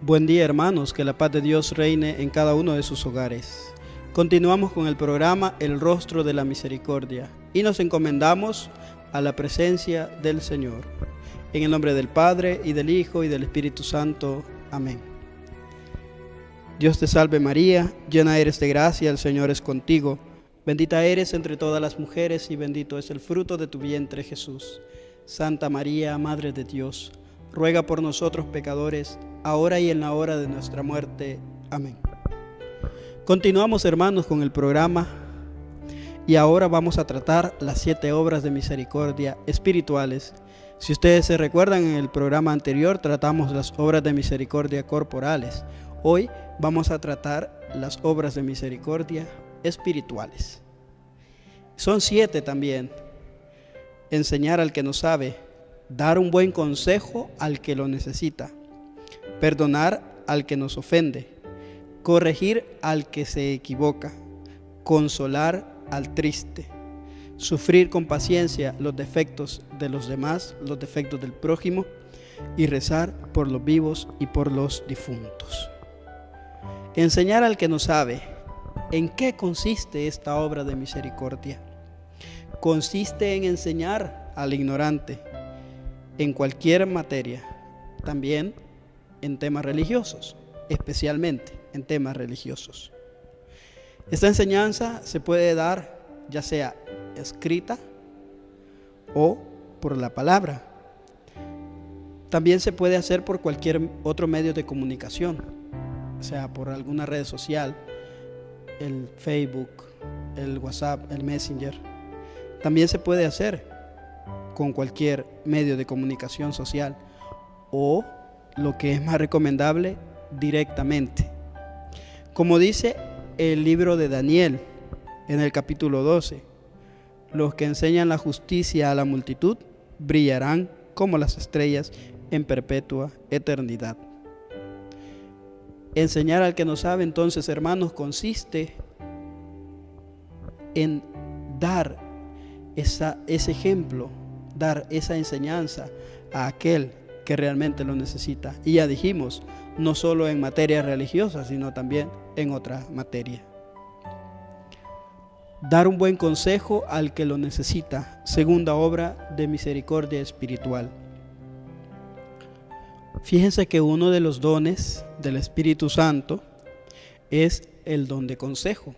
Buen día, hermanos, que la paz de Dios reine en cada uno de sus hogares. Continuamos con el programa El Rostro de la Misericordia y nos encomendamos a la presencia del Señor. En el nombre del Padre, y del Hijo, y del Espíritu Santo. Amén. Dios te salve María, llena eres de gracia, el Señor es contigo. Bendita eres entre todas las mujeres y bendito es el fruto de tu vientre, Jesús. Santa María, Madre de Dios, ruega por nosotros pecadores, ahora y en la hora de nuestra muerte. Amén. Continuamos, hermanos, con el programa y ahora vamos a tratar las 7 obras de misericordia espirituales. Si ustedes se recuerdan, en el programa anterior tratamos las obras de misericordia corporales. Hoy vamos a tratar las obras de misericordia espirituales. Son 7 también. Enseñar al que no sabe, dar un buen consejo al que lo necesita, perdonar al que nos ofende, corregir al que se equivoca, consolar al triste, sufrir con paciencia los defectos de los demás, los defectos del prójimo, y rezar por los vivos y por los difuntos. Enseñar al que no sabe. ¿En qué consiste esta obra de misericordia? Consiste en enseñar al ignorante en cualquier materia, también en temas religiosos, especialmente en temas religiosos. Esta enseñanza se puede dar ya sea escrita o por la palabra. También se puede hacer por cualquier otro medio de comunicación, o sea, por alguna red social, el Facebook, el WhatsApp, el Messenger. También se puede hacer con cualquier medio de comunicación social o, lo que es más recomendable, directamente. Como dice el libro de Daniel en el capítulo 12, los que enseñan la justicia a la multitud brillarán como las estrellas en perpetua eternidad. Enseñar al que no sabe, entonces, hermanos, consiste en dar ese ejemplo, dar esa enseñanza a aquel que realmente lo necesita. Y ya dijimos, no solo en materia religiosa, sino también en otra materia. Dar un buen consejo al que lo necesita, segunda obra de misericordia espiritual. Fíjense que uno de los dones del Espíritu Santo es el don de consejo.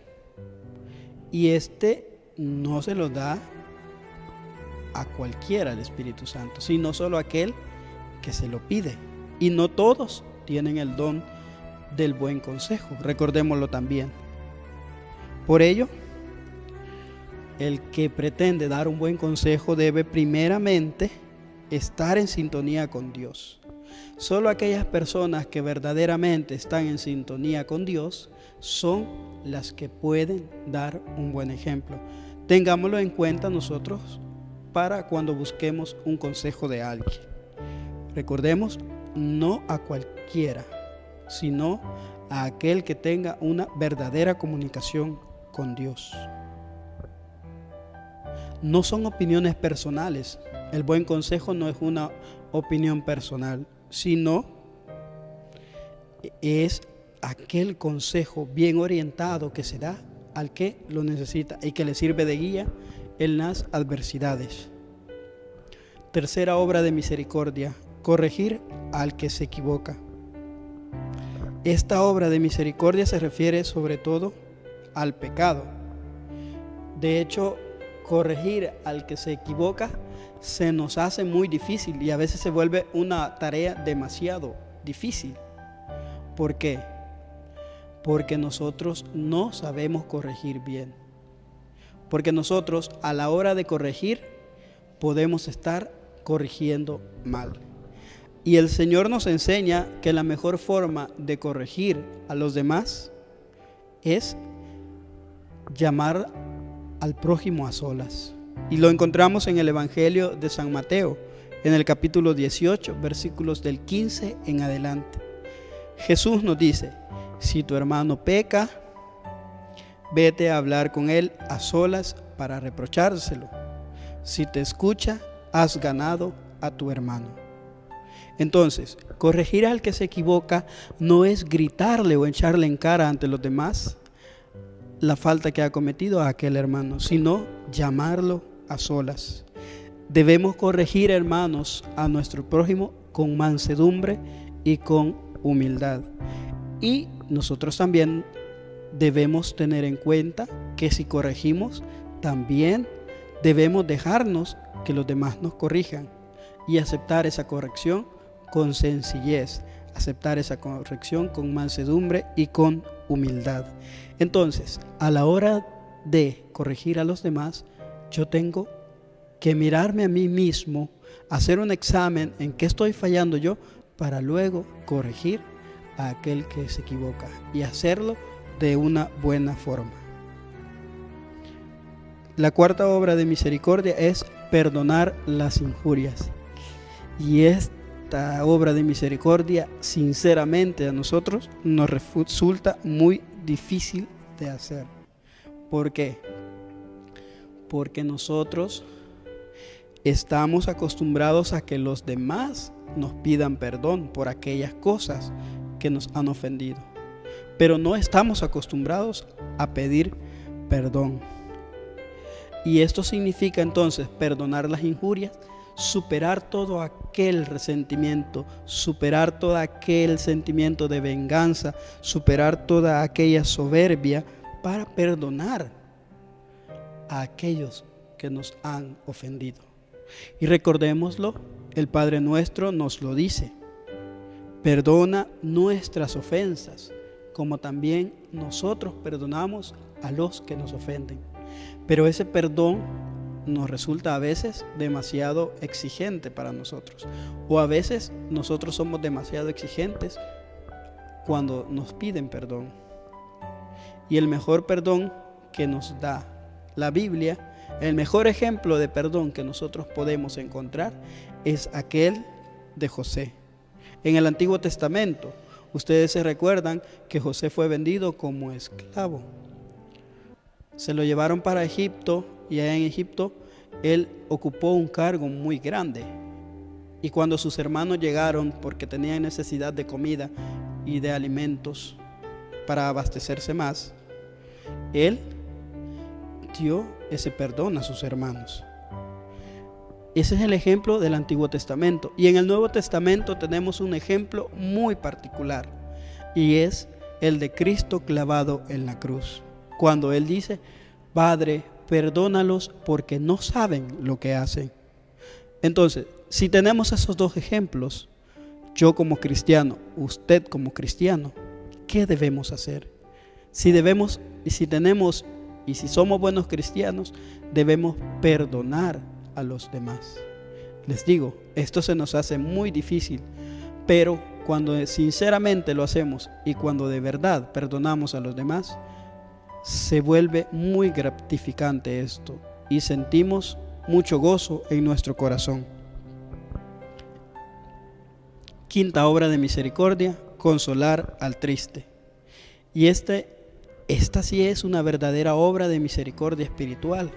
Y este no se lo da a cualquiera el Espíritu Santo, sino solo a aquel que se lo pide. Y no todos tienen el don del buen consejo, recordémoslo también. Por ello, el que pretende dar un buen consejo debe primeramente estar en sintonía con Dios. Solo aquellas personas que verdaderamente están en sintonía con Dios son las que pueden dar un buen ejemplo. Tengámoslo en cuenta nosotros para cuando busquemos un consejo de alguien. Recordemos, no a cualquiera, sino a aquel que tenga una verdadera comunicación con Dios. No son opiniones personales. El buen consejo no es una opinión personal, sino es aquel consejo bien orientado que se da al que lo necesita y que le sirve de guía en las adversidades. Tercera obra de misericordia, corregir al que se equivoca. Esta obra de misericordia se refiere sobre todo al pecado. De hecho, corregir al que se equivoca se nos hace muy difícil y a veces se vuelve una tarea demasiado difícil. ¿Por qué? Porque nosotros no sabemos corregir bien. Porque nosotros, a la hora de corregir, podemos estar corrigiendo mal. Y el Señor nos enseña que la mejor forma de corregir a los demás es llamar al prójimo a solas. Y lo encontramos en el Evangelio de San Mateo, en el capítulo 18, versículos del 15 en adelante. Jesús nos dice: si tu hermano peca, vete a hablar con él a solas para reprochárselo. Si te escucha, has ganado a tu hermano. Entonces, corregir al que se equivoca no es gritarle o echarle en cara ante los demás la falta que ha cometido a aquel hermano, sino llamarlo a solas. Debemos corregir, hermanos, a nuestro prójimo con mansedumbre y con humildad. Y nosotros también debemos tener en cuenta que si corregimos, también debemos dejarnos que los demás nos corrijan y aceptar esa corrección con sencillez, aceptar esa corrección con mansedumbre y con humildad. Entonces, a la hora de corregir a los demás, yo tengo que mirarme a mí mismo, hacer un examen en qué estoy fallando yo, para luego corregir a aquel que se equivoca y hacerlo de una buena forma. La cuarta obra de misericordia es perdonar las injurias. Y esta obra de misericordia, sinceramente, a nosotros nos resulta muy difícil de hacer. ¿Por qué? Porque nosotros estamos acostumbrados a que los demás nos pidan perdón por aquellas cosas que nos han ofendido, pero no estamos acostumbrados a pedir perdón. Y esto significa entonces perdonar las injurias, superar todo aquel resentimiento, superar todo aquel sentimiento de venganza, superar toda aquella soberbia para perdonar a aquellos que nos han ofendido. Y recordémoslo, el Padre nuestro nos lo dice: perdona nuestras ofensas, como también nosotros perdonamos a los que nos ofenden. Pero ese perdón nos resulta a veces demasiado exigente para nosotros, o a veces nosotros somos demasiado exigentes cuando nos piden perdón. Y el mejor perdón que nos da la Biblia, el mejor ejemplo de perdón que nosotros podemos encontrar, es aquel de José. En el Antiguo Testamento, ustedes se recuerdan que José fue vendido como esclavo. Se lo llevaron para Egipto y allá en Egipto él ocupó un cargo muy grande. Y cuando sus hermanos llegaron porque tenían necesidad de comida y de alimentos para abastecerse más, él dio ese perdón a sus hermanos. Ese es el ejemplo del Antiguo Testamento. Y en el Nuevo Testamento tenemos un ejemplo muy particular, y es el de Cristo clavado en la cruz, cuando Él dice: Padre, perdónalos porque no saben lo que hacen. Entonces, si tenemos esos dos ejemplos, yo como cristiano, usted como cristiano, ¿qué debemos hacer? Si somos buenos cristianos, debemos perdonar a los demás. Les digo, esto se nos hace muy difícil, pero cuando sinceramente lo hacemos y cuando de verdad perdonamos a los demás, se vuelve muy gratificante esto y sentimos mucho gozo en nuestro corazón. Quinta obra de misericordia: consolar al triste. Y esta sí es una verdadera obra de misericordia espiritual,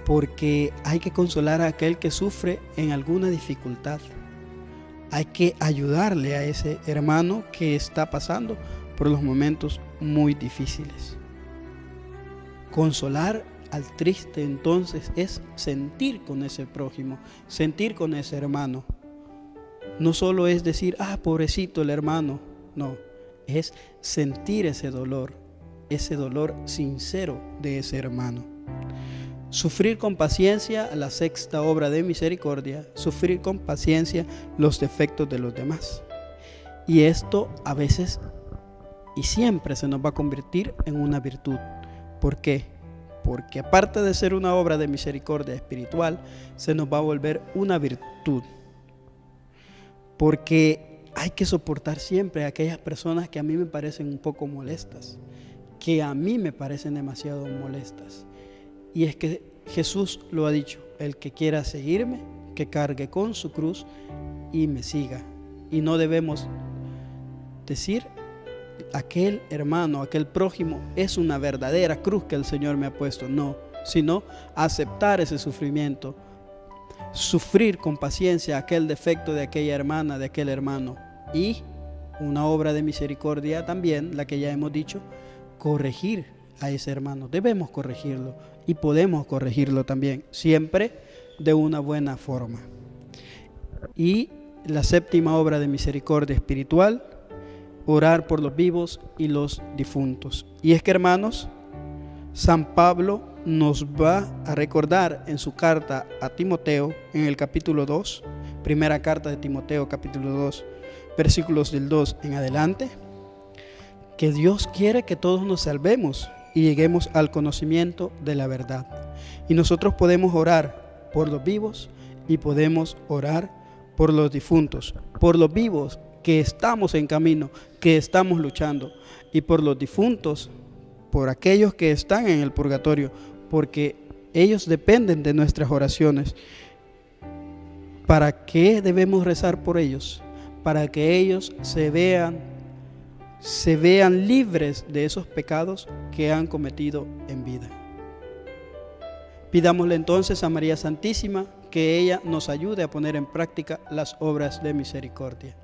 porque hay que consolar a aquel que sufre en alguna dificultad. Hay que ayudarle a ese hermano que está pasando por los momentos muy difíciles. Consolar al triste entonces es sentir con ese prójimo, sentir con ese hermano. No solo es decir: pobrecito el hermano. No, es sentir ese dolor sincero de ese hermano. Sufrir con paciencia, la sexta obra de misericordia: sufrir con paciencia los defectos de los demás. Y esto a veces y siempre se nos va a convertir en una virtud. ¿Por qué? Porque aparte de ser una obra de misericordia espiritual, se nos va a volver una virtud. Porque hay que soportar siempre a aquellas personas que a mí me parecen un poco molestas, que a mí me parecen demasiado molestas. Y es que Jesús lo ha dicho: el que quiera seguirme, que cargue con su cruz y me siga. Y no debemos decir: aquel hermano, aquel prójimo es una verdadera cruz que el Señor me ha puesto. No, sino aceptar ese sufrimiento sufrir con paciencia aquel defecto de aquella hermana, de aquel hermano. Y una obra de misericordia también, la que ya hemos dicho, corregir a ese hermano. Debemos corregirlo y podemos corregirlo también, siempre de una buena forma. Y la séptima obra de misericordia espiritual, orar por los vivos y los difuntos. Y es que, hermanos, San Pablo nos va a recordar en su carta a Timoteo, en el capítulo 2, primera carta de Timoteo, capítulo 2, versículos del 2 en adelante, que Dios quiere que todos nos salvemos y lleguemos al conocimiento de la verdad. Y nosotros podemos orar por los vivos y podemos orar por los difuntos, por los vivos que estamos en camino, que estamos luchando, y por los difuntos, por aquellos que están en el purgatorio, porque ellos dependen de nuestras oraciones. ¿Para qué debemos rezar por ellos? Para que ellos se vean libres de esos pecados que han cometido en vida. Pidámosle entonces a María Santísima que ella nos ayude a poner en práctica las obras de misericordia.